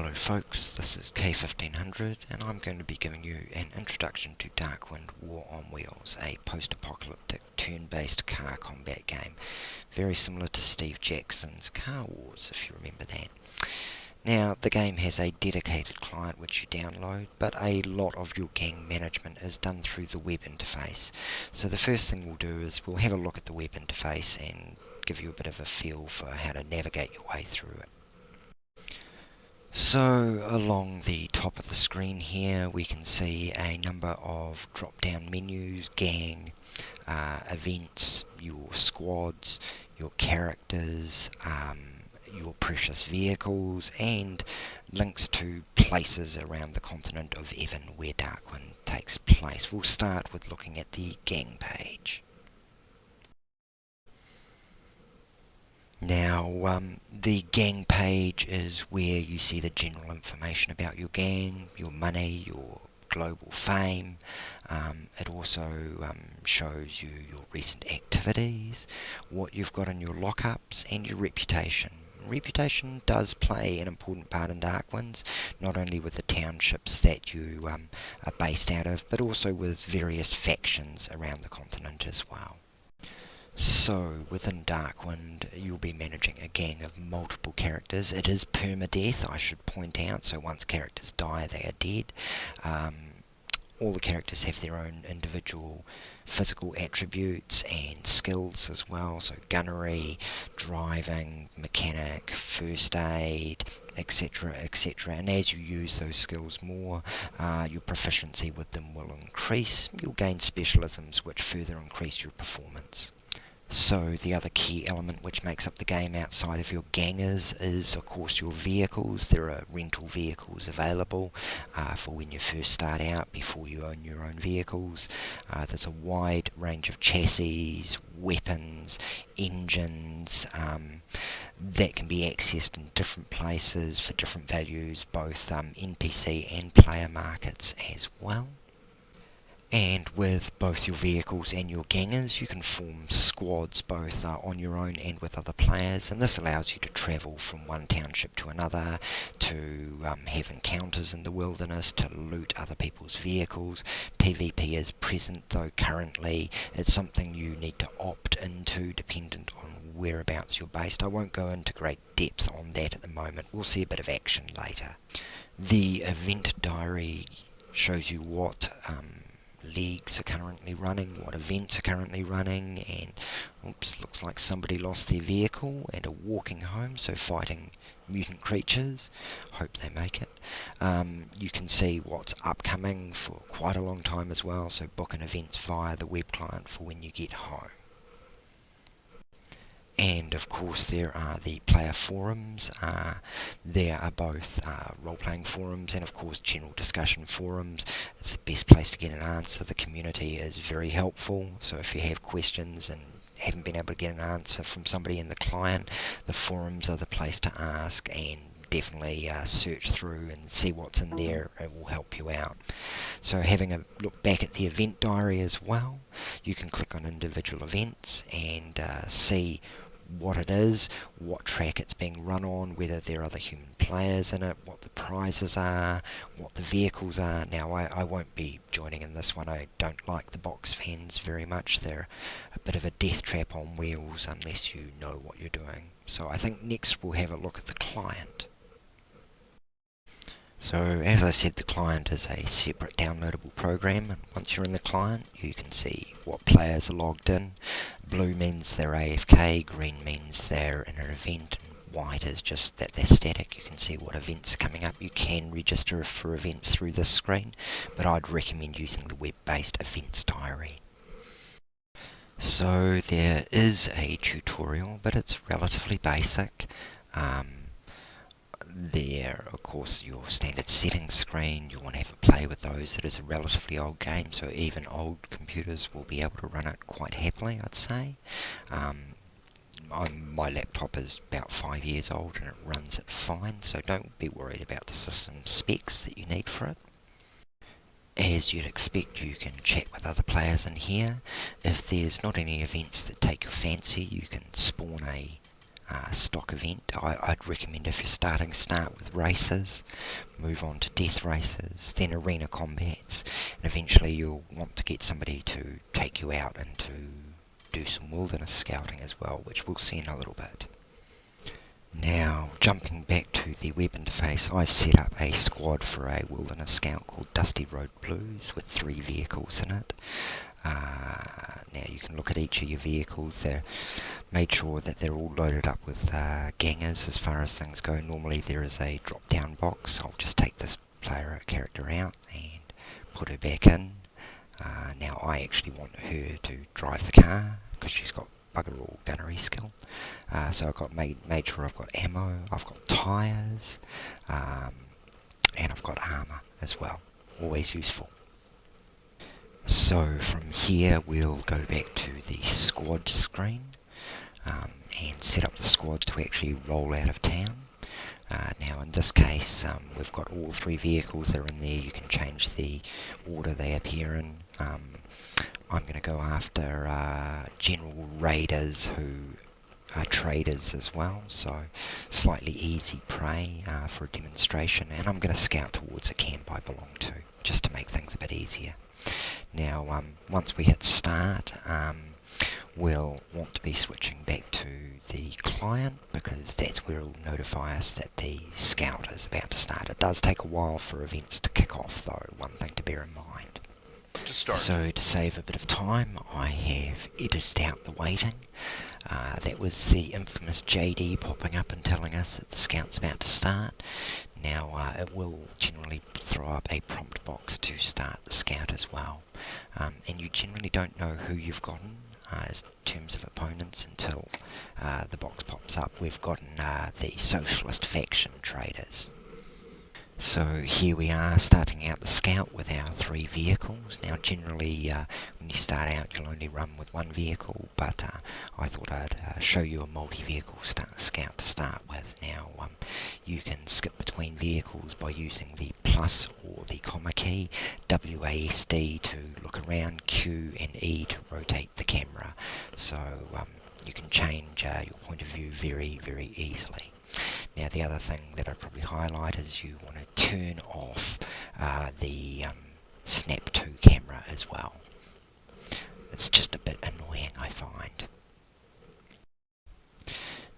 Hello folks, this is K1500 and I'm going to be giving you an introduction to Darkwind War on Wheels, a post-apocalyptic turn-based car combat game, very similar to Steve Jackson's Car Wars, if you remember that. Now, the game has a dedicated client which you download, but a lot of your gang management is done through the web interface. So the first thing we'll do is we'll have a look at the web interface and give you a bit of a feel for how to navigate your way through it. So along the top of the screen here we can see a number of drop down menus, gang, events, your squads, your characters, your precious vehicles, and links to places around the continent of Evan where Darkwind takes place. We'll start with looking at the gang page. Now, the gang page is where you see the general information about your gang, your money, your global fame. It also shows you your recent activities, what you've got in your lockups, and your reputation. Reputation does play an important part in Darkwinds, not only with the townships that you are based out of, but also with various factions around the continent as well. So, within Darkwind, you'll be managing a gang of multiple characters. It is permadeath, I should point out, so once characters die, they are dead. All the characters have their own individual physical attributes and skills as well, so gunnery, driving, mechanic, first aid, etc, etc. And as you use those skills more, your proficiency with them will increase. You'll gain specialisms which further increase your performance. So the other key element which makes up the game outside of your gangers is of course your vehicles. There are rental vehicles available for when you first start out before you own your own vehicles. There's a wide range of chassis, weapons, engines that can be accessed in different places for different values, both NPC and player markets as well. And with both your vehicles and your gangers, you can form squads both on your own and with other players, and this allows you to travel from one township to another, to have encounters in the wilderness, to loot other people's vehicles. PvP is present, though currently it's something you need to opt into dependent on whereabouts you're based. I won't go into great depth on that at the moment. We'll see a bit of action later. The event diary shows you what leagues are currently running, what events are currently running, and oops, looks like somebody lost their vehicle and are walking home, so fighting mutant creatures. Hope they make it. You can see what's upcoming for quite a long time as well, so booking events via the web client for when you get home. And of course there are the player forums. There are both role-playing forums and of course general discussion forums. It's the best place to get an answer. The community is very helpful, so if you have questions and haven't been able to get an answer from somebody in the client, the forums are the place to ask, and definitely search through and see what's in there. It will help you out. So having a look back at the event diary as well, you can click on individual events and see what it is, what track it's being run on, whether there are other human players in it, what the prizes are, what the vehicles are. Now I won't be joining in this one. I don't like the box fans very much. They're a bit of a death trap on wheels unless you know what you're doing. So I think next we'll have a look at the client. So as I said, the client is a separate downloadable program, and once you're in the client you can see what players are logged in. Blue means they're AFK, green means they're in an event, and white is just that they're static. You can see what events are coming up. You can register for events through this screen, but I'd recommend using the web-based events diary. So there is a tutorial, but it's relatively basic. There, of course, your standard settings screen. You want to have a play with those. It is a relatively old game, so even old computers will be able to run it quite happily, I'd say. My laptop is about 5 years old and it runs it fine, so don't be worried about the system specs that you need for it. As you'd expect, you can chat with other players in here. If there's not any events that take your fancy, you can spawn a stock event. I'd recommend if you're start with races, move on to death races, then arena combats, and eventually you'll want to get somebody to take you out and to do some wilderness scouting as well, which we'll see in a little bit. Now, jumping back to the web interface, I've set up a squad for a wilderness scout called Dusty Road Blues with 3 vehicles in it. Now you can look at each of your vehicles there, made sure that they're all loaded up with gangers as far as things go. Normally there is a drop down box. I'll just take this character out and put her back in. Now I actually want her to drive the car because she's got bugger all gunnery skill. So I've got made sure I've got ammo, I've got tyres, and I've got armour as well. Always useful. So from here we'll go back to the squad screen and set up the squad to actually roll out of town. Now in this case we've got all 3 vehicles that are in there. You can change the order they appear in. I'm going to go after general raiders who are traders as well, so slightly easy prey for a demonstration, and I'm going to scout towards a camp I belong to just to make things a bit easier. Now once we hit start, we'll want to be switching back to the client because that's where it'll notify us that the scout is about to start. It does take a while for events to kick off though, one thing to bear in mind. So to save a bit of time, I have edited out the waiting. That was the infamous JD popping up and telling us that the scout's about to start. Now it will generally throw up a prompt box to start the scout as well. And you generally don't know who you've gotten as terms of opponents until the box pops up. We've gotten the socialist faction traders. So here we are starting out the scout with our 3 vehicles. Now generally when you start out you'll only run with 1 vehicle, but I thought I'd show you a multi-vehicle scout to start with. Now you can skip between vehicles by using the plus or the comma key, WASD to look around, Q and E to rotate the camera. So you can change your point of view very, very easily. Now the other thing that I'd probably highlight is you want to turn off the Snap 2 camera as well. It's just a bit annoying, I find.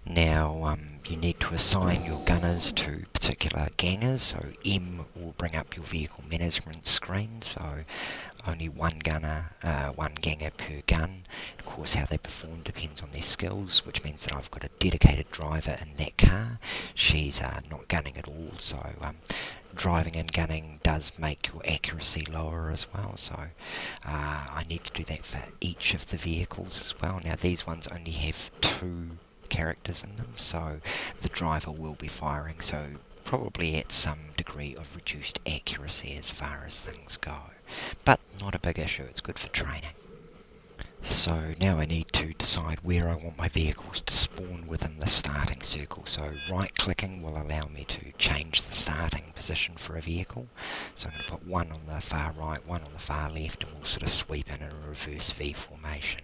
Now you need to assign your gunners to particular gangers, so M will bring up your vehicle management screen, so only 1 gunner, 1 ganger per gun. Of course how they perform depends on their skills, which means that I've got a dedicated driver in that car. She's not gunning at all, so driving and gunning does make your accuracy lower as well, so I need to do that for each of the vehicles as well. Now these ones only have 2 characters in them, so the driver will be firing, so probably at some degree of reduced accuracy as far as things go, but not a big issue, it's good for training. So now I need to decide where I want my vehicles to spawn within the starting circle. So right clicking will allow me to change the starting position for a vehicle. So I'm going to put 1 on the far right, 1 on the far left, and we'll sort of sweep in a reverse V formation.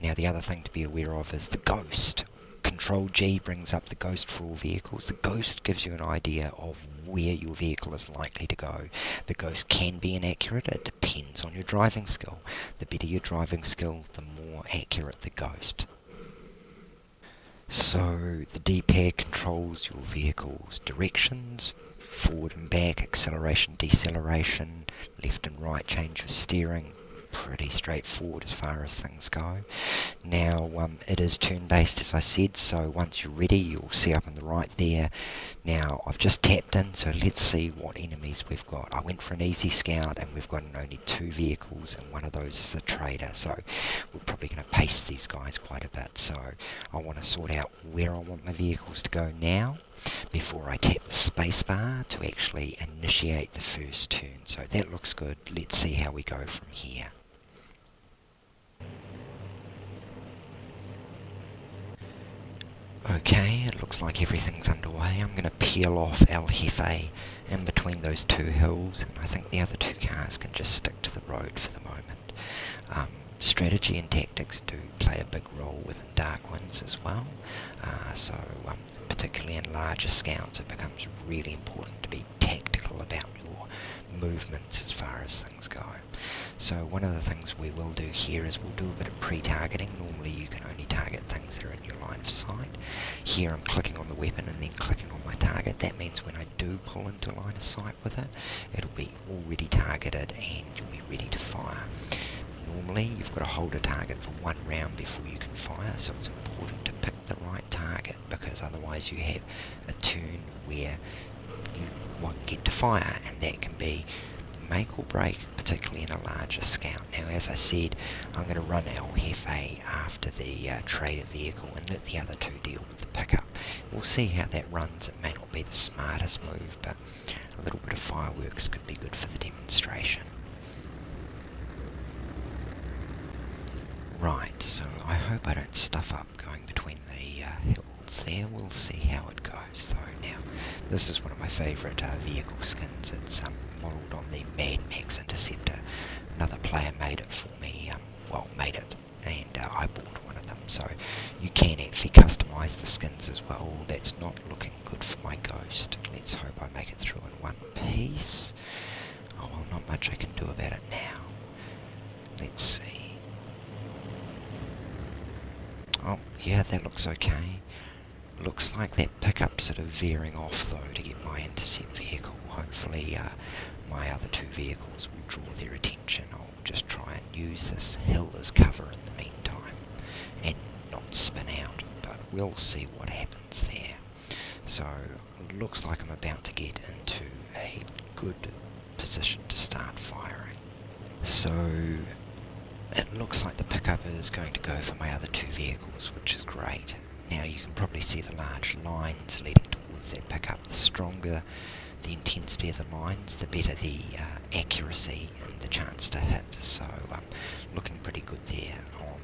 Now the other thing to be aware of is the ghost. Control G brings up the ghost for all vehicles. The ghost gives you an idea of where your vehicle is likely to go. The ghost can be inaccurate, it depends on your driving skill. The better your driving skill, the more accurate the ghost. So the D-pad controls your vehicle's directions, forward and back, acceleration, deceleration, left and right change of steering. Pretty straightforward as far as things go. Now it is turn-based as I said, so once you're ready you'll see up on the right there. Now I've just tapped in, so let's see what enemies we've got. I went for an easy scout and we've got only 2 vehicles and one of those is a trader, so we're probably going to pace these guys quite a bit. So I want to sort out where I want my vehicles to go now before I tap the spacebar to actually initiate the first turn. So that looks good. Let's see how we go from here. Okay, it looks like everything's underway. I'm going to peel off El Jefe in between those 2 hills, and I think the other 2 cars can just stick to the road for the moment. strategy and tactics do play a big role within Darkwinds as well. Particularly in larger scouts, it becomes really important to be tactical about your movements as far as things go. So one of the things we will do here is we'll do a bit of pre-targeting. Normally you can only target things that are in your line of sight. Here I'm clicking on the weapon and then clicking on my target. That means when I do pull into line of sight with it, it'll be already targeted and you'll be ready to fire. Normally you've got to hold a target for one round before you can fire, so it's important to pick the right target, because otherwise you have a turn where you won't get to fire, and that can be make or break, particularly in a larger scout. Now, as I said, I'm going to run El Jefe after the trader vehicle and let the other two deal with the pickup. We'll see how that runs. It may not be the smartest move, but a little bit of fireworks could be good for the demonstration. Right, so I hope I don't stuff up going between the hills there. We'll see how it goes though. Now, this is one of my favourite vehicle skins. It's modelled on the Mad Max Interceptor. Another player made it for me, and I bought one of them. So you can actually customise the skins as well. That's not looking good for my Ghost. Let's hope I make it through in one piece. Oh well, not much I can do about it now. Let's see. Oh, yeah, that looks okay. Looks like that pickup's sort of veering off, though, to get my intercept vehicle. Hopefully, my other two vehicles will draw their attention. I'll just try and use this hill as cover in the meantime, and not spin out, but we'll see what happens there. So, it looks like I'm about to get into a good position to start firing. So, it looks like the pickup is going to go for my other two vehicles, which is great. Now you can probably see the large lines leading towards that pickup. The stronger the intensity of the lines, the better the accuracy and the chance to hit. So looking pretty good there on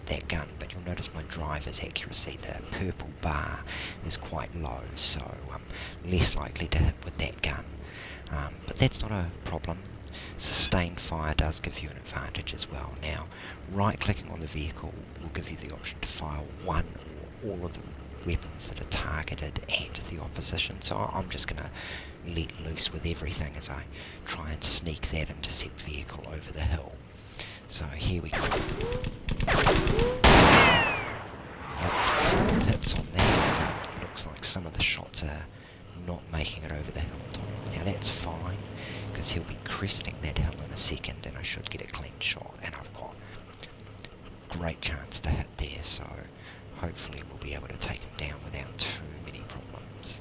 that gun, but you'll notice my driver's accuracy, the purple bar, is quite low, so less likely to hit with that gun. But that's not a problem. Sustained fire does give you an advantage as well. Now, right-clicking on the vehicle will give you the option to fire one or all of the weapons that are targeted at the opposition. So I'm just going to let loose with everything as I try and sneak that intercept vehicle over the hill. So here we go. Yep, some hits on that, but looks like some of the shots are not making it over the hilltop. Now that's fine, because he'll be cresting that hill in a second and I should get a clean shot, and I've got great chance to hit there, so hopefully we'll be able to take him down without too many problems.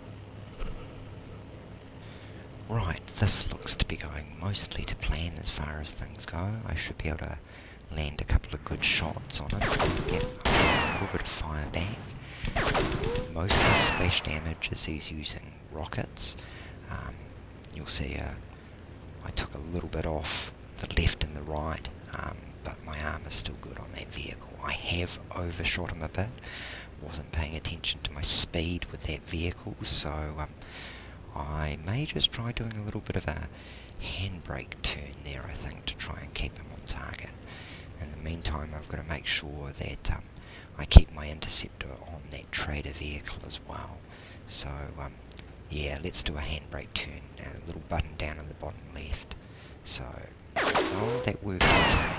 Right, this looks to be going mostly to plan as far as things go. I should be able to land a couple of good shots on it. Yep, a little bit of fire back. Mostly splash damage as he's using rockets. You'll see I took a little bit off the left and the right, but my armor's still good on that vehicle. I have overshot him a bit, wasn't paying attention to my speed with that vehicle, so I may just try doing a little bit of a handbrake turn there, I think, to try and keep him on target. In the meantime, I've got to make sure that I keep my interceptor on that trader vehicle as well. So yeah, let's do a handbrake turn. A little button down in the bottom left. So, oh, that worked okay.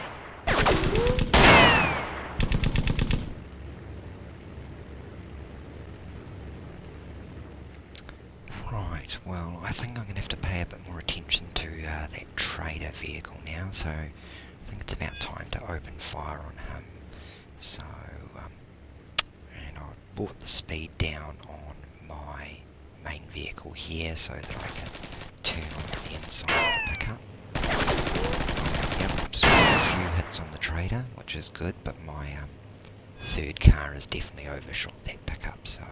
Right, well, I think I'm going to have to pay a bit more attention to that trader vehicle now, so I think it's about time to open fire on him. So, and I brought the speed down on my main vehicle here so that I can turn onto the inside of the pickup. Yep, so a few hits on the trader, which is good, but my third car has definitely overshot that pickup, so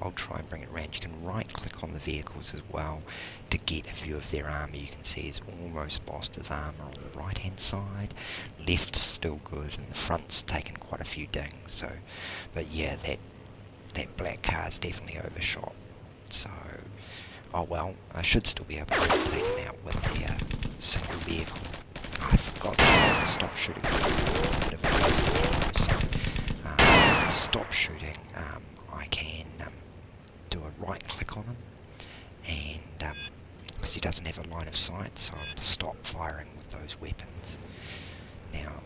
I'll try and bring it around. You can right click on the vehicles as well to get a view of their armour. You can see he's almost lost his armour on the right hand side, left's still good, and the front's taken quite a few dings, so, but yeah, that black car's definitely overshot. So, oh well, I should still be able to take him out with the single vehicle. I forgot to stop shooting. It's a bit of a waste of ammo, so to stop shooting, I can do a right click on him, and because he doesn't have a line of sight, so I'm going to stop firing with those weapons. Now,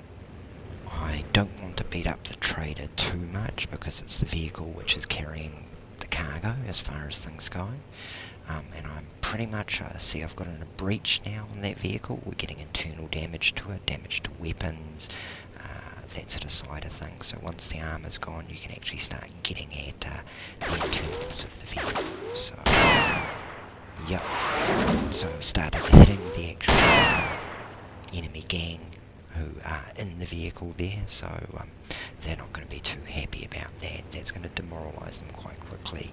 I don't want to beat up the trader too much because it's the vehicle which is carrying the cargo as far as things go. And I'm pretty much, see I've got a breach now on that vehicle. We're getting internal damage to it, damage to weapons, that sort of side of things. So once the armour's gone, you can actually start getting at the internals of the vehicle. So, yep. So we started hitting the actual enemy gang who are in the vehicle there, so they're not going to be too happy about that. That's going to demoralise them quite quickly,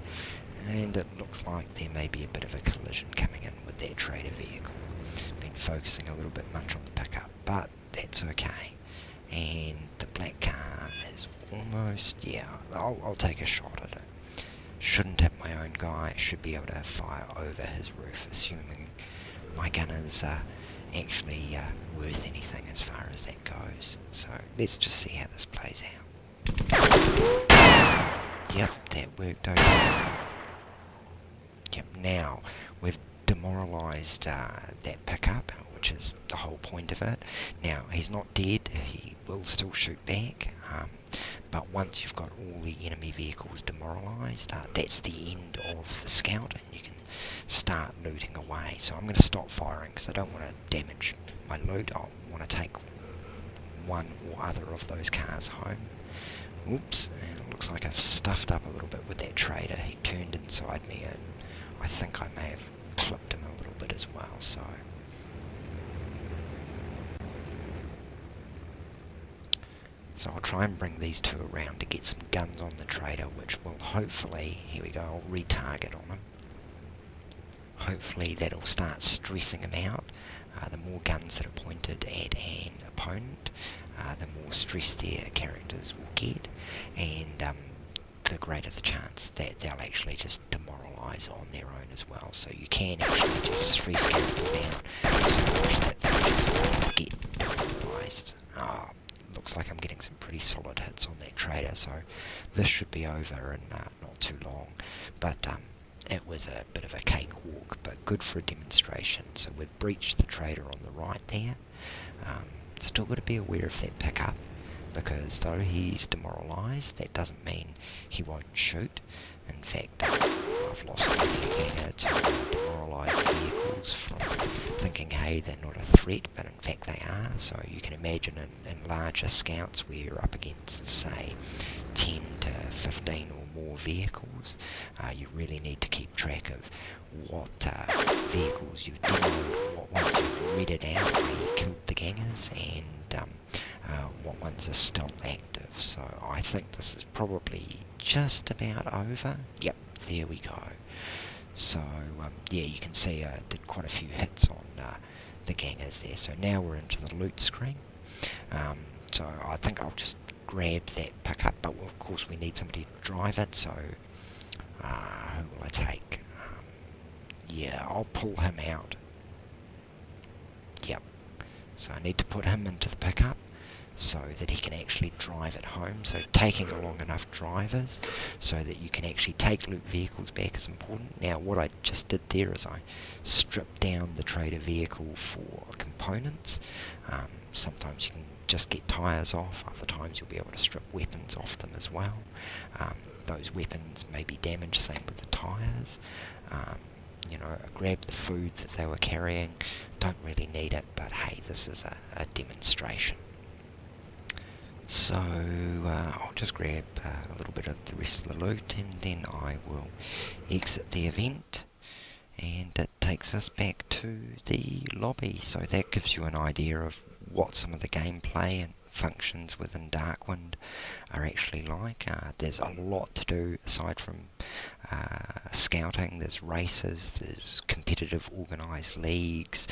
and it looks like there may be a bit of a collision coming in with that trader vehicle. Been focusing a little bit much on the pickup, but that's okay. And the black car is almost, yeah, I'll take a shot at it. Shouldn't hit my own guy, should be able to fire over his roof, assuming my gun is actually worth anything as far as that goes. So let's just see how this plays out. Yep, that worked okay. Yep, now we've demoralised that pickup, which is the whole point of it. Now, he's not dead, he will still shoot back, but once you've got all the enemy vehicles demoralised, that's the end of the scout, and you can start looting away. So I'm going to stop firing because I don't want to damage my loot. I want to take one or other of those cars home. Oops, and it looks like I've stuffed up a little bit with that trader. He turned inside me and I think I may have clipped him a little bit as well, so I'll try and bring these two around to get some guns on the trader, which will hopefully, here we go, I'll retarget on him. Hopefully that'll start stressing him out. The more guns that are pointed at an opponent, the more stress their characters will get, and the greater the chance that they'll actually just demoralise on their own as well. So you can actually just stress characters out so much that they'll just get demoralised. Looks like I'm getting some pretty solid hits on that trader, so this should be over in not too long. But it was a bit of a cakewalk, but good for a demonstration. So we've breached the trader on the right there. Still got to be aware of that pickup, because though he's demoralised, that doesn't mean he won't shoot. In fact, I've lost a ganger to demoralised vehicles from thinking, hey, they're not a threat, but in fact they are. So you can imagine in larger scouts where you're up against, say, 10 to 15 or more vehicles, you really need to keep track of what vehicles you've demoed, what ones you've redded out where you killed the gangers, and what ones are still active. So I think this is probably just about over. Yep, there we go. So yeah, you can see I did quite a few hits on the gangers there. So now we're into the loot screen. So I think I'll just grab that pickup, but of course we need somebody to drive it, so who will I take? Yeah, I'll pull him out. Yep. So I need to put him into the pickup so that he can actually drive it home. So taking along enough drivers so that you can actually take loot vehicles back is important. Now what I just did there is I stripped down the trader vehicle for components. Sometimes you can just get tyres off, other times you'll be able to strip weapons off them as well. Those weapons may be damaged, same with the tyres. You know, I grabbed the food that they were carrying, don't really need it, but hey, this is a demonstration. So I'll just grab a little bit of the rest of the loot and then I will exit the event, and it takes us back to the lobby. So that gives you an idea of what some of the gameplay and functions within Darkwind are actually like. There's a lot to do aside from scouting. There's races, there's competitive organised leagues,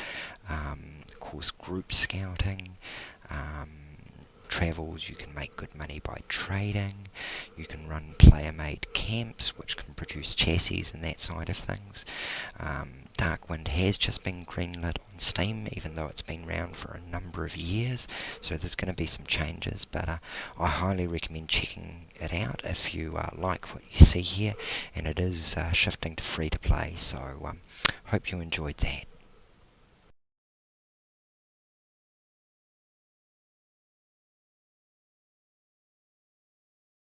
of course group scouting, travels. You can make good money by trading. You can run player-made camps, which can produce chassis and that side of things. Darkwind has just been greenlit on Steam, even though it's been around for a number of years, so there's going to be some changes, but I highly recommend checking it out if you like what you see here, and it is shifting to free to play, so hope you enjoyed that.